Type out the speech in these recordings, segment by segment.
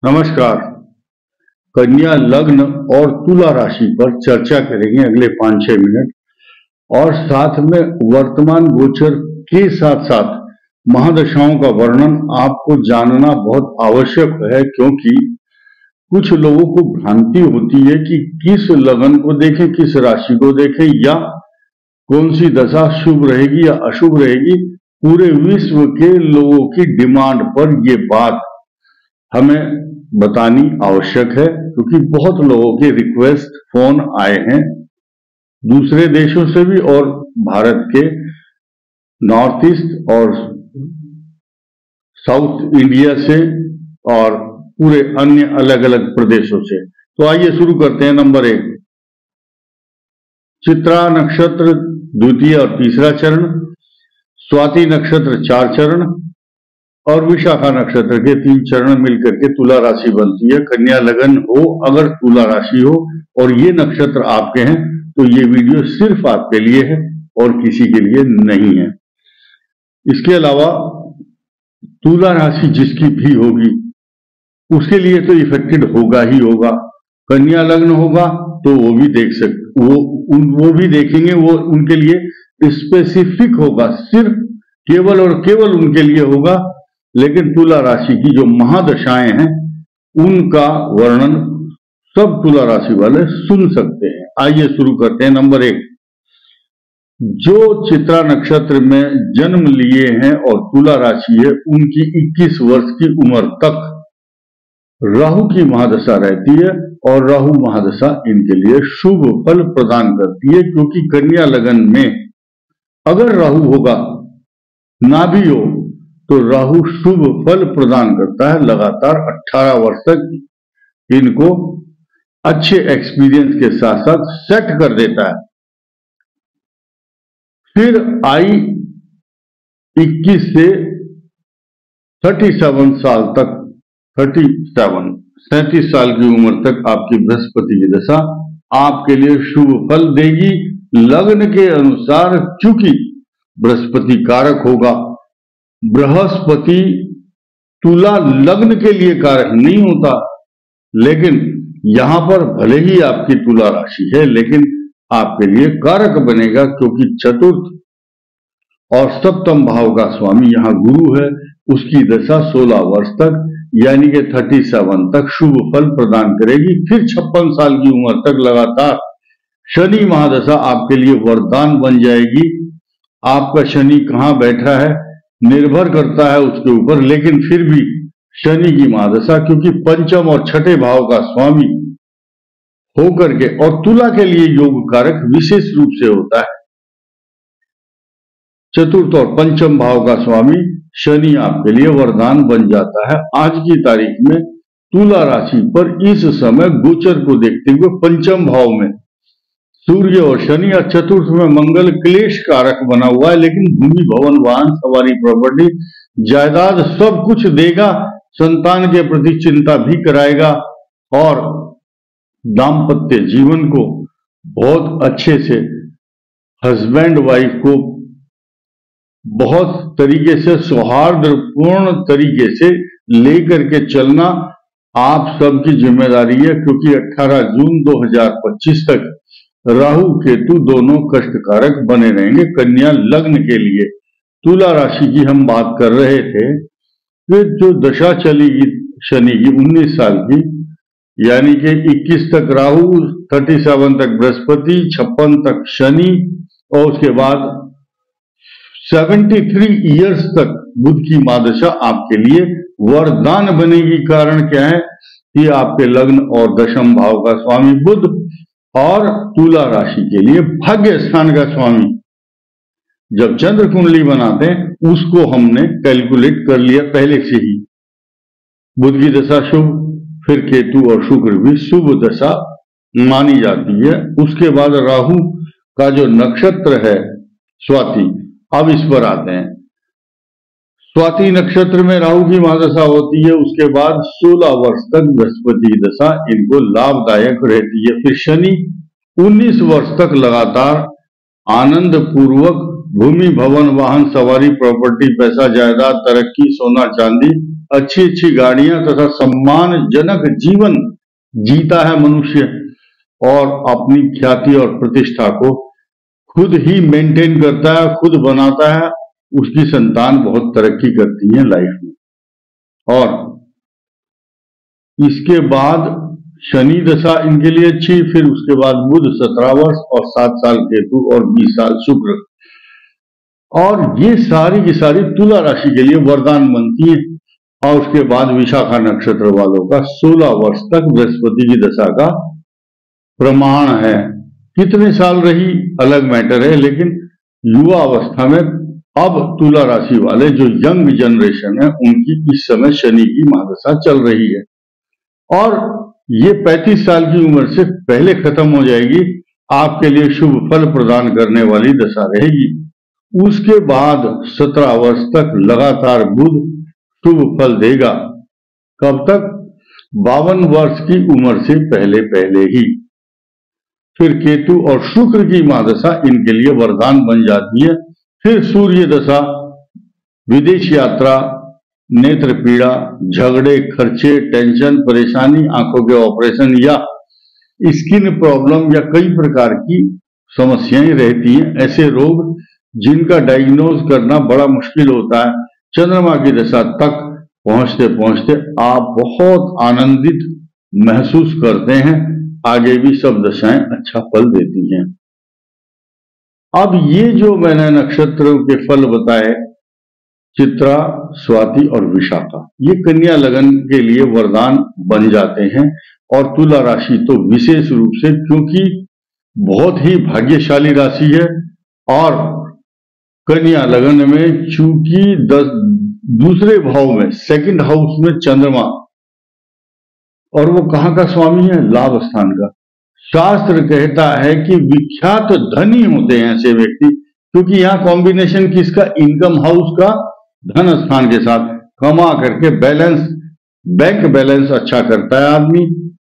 नमस्कार। कन्या लग्न और तुला राशि पर चर्चा करेंगे अगले 5-6 मिनट, और साथ में वर्तमान गोचर के साथ साथ महादशाओं का वर्णन आपको जानना बहुत आवश्यक है, क्योंकि कुछ लोगों को भ्रांति होती है कि किस लगन को देखें, किस राशि को देखें, या कौन सी दशा शुभ रहेगी या अशुभ रहेगी। पूरे विश्व के लोगों की डिमांड पर ये बात हमें बतानी आवश्यक है, क्योंकि बहुत लोगों के रिक्वेस्ट फोन आए हैं दूसरे देशों से भी, और भारत के नॉर्थ ईस्ट और साउथ इंडिया से, और पूरे अन्य अलग अलग प्रदेशों से। तो आइए शुरू करते हैं। नंबर 1, चित्रा नक्षत्र द्वितीय और तीसरा चरण, स्वाति नक्षत्र 4 चरण और विशाखा नक्षत्र के 3 चरण मिलकर के तुला राशि बनती है। कन्या लगन हो, अगर तुला राशि हो और ये नक्षत्र आपके हैं, तो ये वीडियो सिर्फ आपके लिए है और किसी के लिए नहीं है। इसके अलावा तुला राशि जिसकी भी होगी उसके लिए तो इफेक्टेड होगा ही होगा। कन्या लग्न होगा तो वो भी देख सकते, वो भी देखेंगे, वो उनके लिए स्पेसिफिक होगा, सिर्फ केवल और केवल उनके लिए होगा। लेकिन तुला राशि की जो महादशाएं हैं उनका वर्णन सब तुला राशि वाले सुन सकते हैं। आइए शुरू करते हैं। नंबर 1, जो चित्रा नक्षत्र में जन्म लिए हैं और तुला राशि है, उनकी 21 वर्ष की उम्र तक राहु की महादशा रहती है, और राहु महादशा इनके लिए शुभ फल प्रदान करती है, क्योंकि कन्या लगन में अगर राहु होगा, ना भी हो, तो राहु शुभ फल प्रदान करता है। लगातार 18 वर्ष तक इनको अच्छे एक्सपीरियंस के साथ साथ सेट कर देता है। फिर आई 21 से 37 साल तक, 37 साल की उम्र तक आपकी बृहस्पति की दशा आपके लिए शुभ फल देगी लग्न के अनुसार, क्योंकि बृहस्पति कारक होगा। बृहस्पति तुला लग्न के लिए कारक नहीं होता, लेकिन यहां पर भले ही आपकी तुला राशि है, लेकिन आपके लिए कारक बनेगा, क्योंकि चतुर्थ और सप्तम भाव का स्वामी यहां गुरु है। उसकी दशा 16 वर्ष तक, यानी कि 37 तक शुभ फल प्रदान करेगी। फिर 56 साल की उम्र तक लगातार शनि महादशा आपके लिए वरदान बन जाएगी। आपका शनि कहां बैठा है निर्भर करता है उसके ऊपर, लेकिन फिर भी शनि की महादशा, क्योंकि पंचम और छठे भाव का स्वामी होकर के, और तुला के लिए योग कारक विशेष रूप से होता है। चतुर्थ और पंचम भाव का स्वामी शनि आपके लिए वरदान बन जाता है। आज की तारीख में तुला राशि पर इस समय गोचर को देखते हुए पंचम भाव में सूर्य और शनि, और चतुर्थ में मंगल क्लेश कारक बना हुआ है, लेकिन भूमि भवन वाहन सवारी प्रॉपर्टी जायदाद सब कुछ देगा। संतान के प्रति चिंता भी कराएगा, और दाम्पत्य जीवन को बहुत अच्छे से हस्बैंड वाइफ को बहुत तरीके से सौहार्दपूर्ण तरीके से लेकर के चलना आप सबकी जिम्मेदारी है, क्योंकि 18 जून 2025 तक राहु केतु दोनों कष्टकारक बने रहेंगे कन्या लग्न के लिए। तुला राशि की हम बात कर रहे थे, फिर जो दशा चलेगी शनि की 19 साल की, यानी कि 21 तक राहु, 37 तक बृहस्पति, 56 तक शनि, और उसके बाद 73 इयर्स तक बुध की महादशा आपके लिए वरदान बनेगी। कारण क्या है कि आपके लग्न और दशम भाव का स्वामी बुध, और तुला राशि के लिए भाग्य स्थान का स्वामी, जब चंद्र कुंडली बनाते हैं उसको हमने कैलकुलेट कर लिया पहले से ही। बुध की दशा शुभ, फिर केतु और शुक्र भी शुभ दशा मानी जाती है। उसके बाद राहु का जो नक्षत्र है स्वाति, अब इस पर आते हैं। स्वाति नक्षत्र में राहु की महादशा होती है, उसके बाद 16 वर्ष तक बृहस्पति की दशा इनको लाभदायक रहती है। फिर शनि 19 वर्ष तक लगातार आनंद पूर्वक भूमि, भवन, वाहन, सवारी, प्रॉपर्टी, पैसा, जायदाद, तरक्की, सोना चांदी, अच्छी अच्छी गाड़ियां तथा सम्मानजनक जीवन जीता है मनुष्य और अपनी ख्याति और प्रतिष्ठा को खुद ही मेंटेन करता है, खुद बनाता है। उसकी संतान बहुत तरक्की करती है लाइफ में। और इसके बाद शनि दशा इनके लिए अच्छी, फिर उसके बाद बुध 17 वर्ष और 7 साल केतु और 20 साल शुक्र। और ये सारी की सारी तुला राशि के लिए वरदान बनती है। और उसके बाद विशाखा नक्षत्र वालों का 16 वर्ष तक बृहस्पति की दशा का प्रमाण है। कितने साल रही अलग मैटर है, लेकिन युवा अवस्था में अब तुला राशि वाले जो यंग जनरेशन है उनकी इस समय शनि की महादशा चल रही है और ये 35 साल की उम्र से पहले खत्म हो जाएगी। आपके लिए शुभ फल प्रदान करने वाली दशा रहेगी। उसके बाद 17 वर्ष तक लगातार बुध शुभ फल देगा। कब तक? 52 वर्ष की उम्र से पहले पहले ही। फिर केतु और शुक्र की महादशा इनके लिए वरदान बन जाती है। फिर सूर्य दशा, विदेश यात्रा, नेत्र पीड़ा, झगड़े, खर्चे, टेंशन, परेशानी, आंखों के ऑपरेशन या स्किन प्रॉब्लम या कई प्रकार की समस्याएं रहती हैं। ऐसे रोग जिनका डायग्नोज करना बड़ा मुश्किल होता है, चंद्रमा की दशा तक पहुंचते पहुंचते आप बहुत आनंदित महसूस करते हैं। आगे भी सब दशाएं अच्छा फल देती हैं। अब ये जो मैंने नक्षत्रों के फल बताए, चित्रा, स्वाति और विशाखा, ये कन्या लगन के लिए वरदान बन जाते हैं। और तुला राशि तो विशेष रूप से, क्योंकि बहुत ही भाग्यशाली राशि है। और कन्या लगन में चूंकि दूसरे भाव में, सेकंड हाउस में चंद्रमा, और वो कहां का स्वामी है? लाभ स्थान का। शास्त्र कहता है कि विख्यात धनी होते हैं ऐसे व्यक्ति, क्योंकि यहाँ कॉम्बिनेशन किसका? इनकम हाउस का धन स्थान के साथ कमा करके बैलेंस, बैंक बैलेंस अच्छा करता है आदमी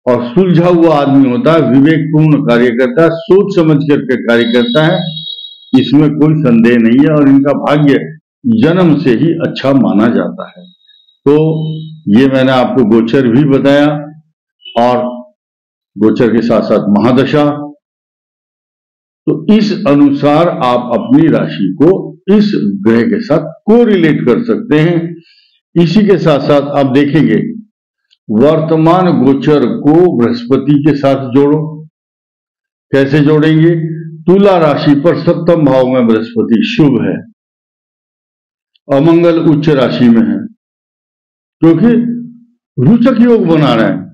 और सुलझा हुआ आदमी होता है, विवेकपूर्ण कार्य करता है, सोच समझ करके कार्य करता है, इसमें कोई संदेह नहीं है। और इनका भाग्य जन्म से ही अच्छा माना जाता है। तो ये मैंने आपको गोचर भी बताया और गोचर के साथ साथ महादशा। तो इस अनुसार आप अपनी राशि को इस ग्रह के साथ कोरिलेट कर सकते हैं। इसी के साथ साथ आप देखेंगे वर्तमान गोचर को बृहस्पति के साथ जोड़ो। कैसे जोड़ेंगे? तुला राशि पर 7वें भाव में बृहस्पति शुभ है, अमंगल उच्च राशि में है, क्योंकि रुचक योग बना रहे हैं।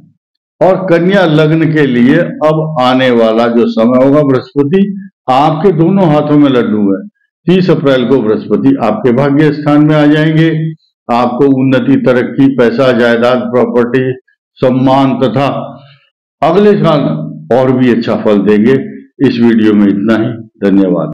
और कन्या लग्न के लिए अब आने वाला जो समय होगा, बृहस्पति आपके दोनों हाथों में लड्डू है। 30 अप्रैल को बृहस्पति आपके भाग्य स्थान में आ जाएंगे। आपको उन्नति, तरक्की, पैसा, जायदाद, प्रॉपर्टी, सम्मान तथा अगले साल और भी अच्छा फल देंगे। इस वीडियो में इतना ही। धन्यवाद।